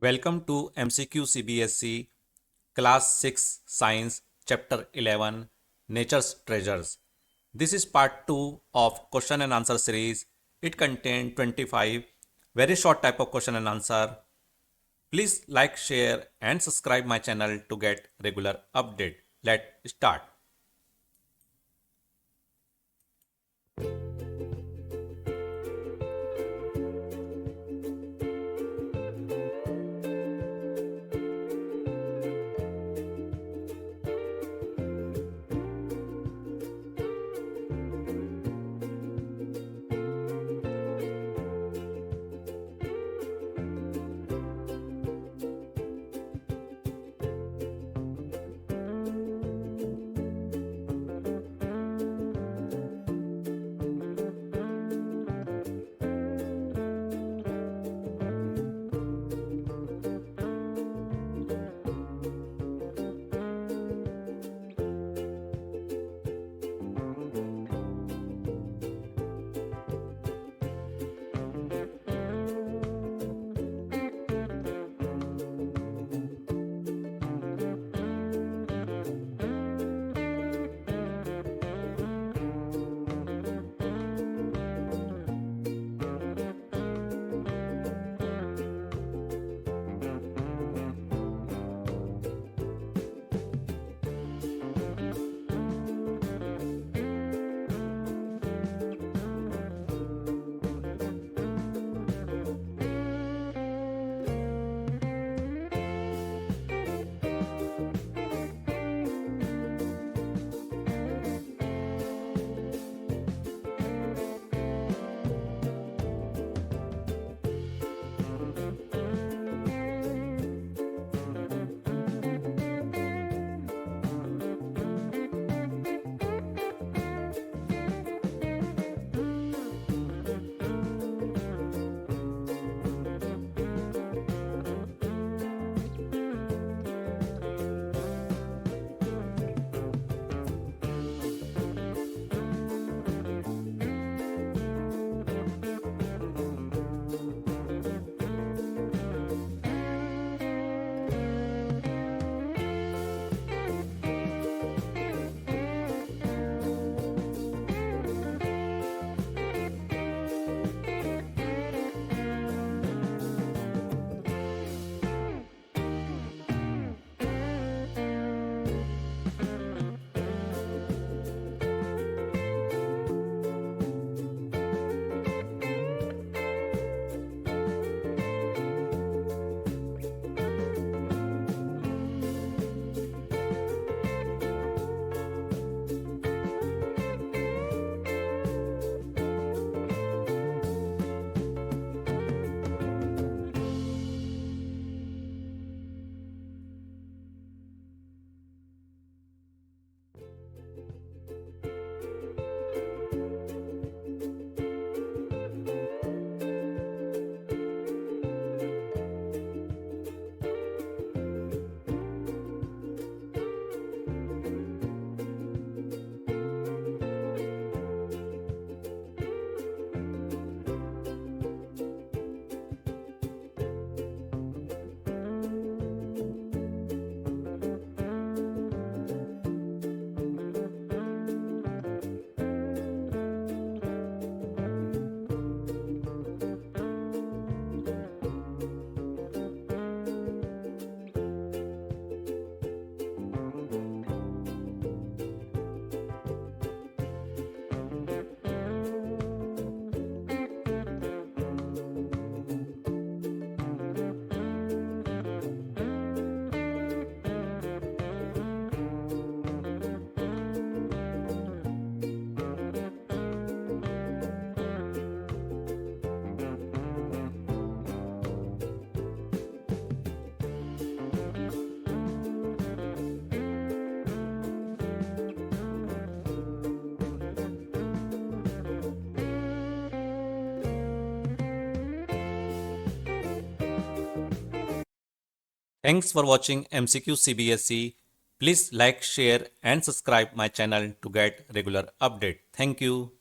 Welcome to MCQ CBSE Class 6 Science Chapter 11 Nature's Treasures. This is part 2 of question and answer series. It contains 25 very short type of question and answer. Please like, share and subscribe my channel to get regular update. Let's start. Thanks for watching MCQ CBSE. Please like, share and subscribe my channel to get regular update. Thank you.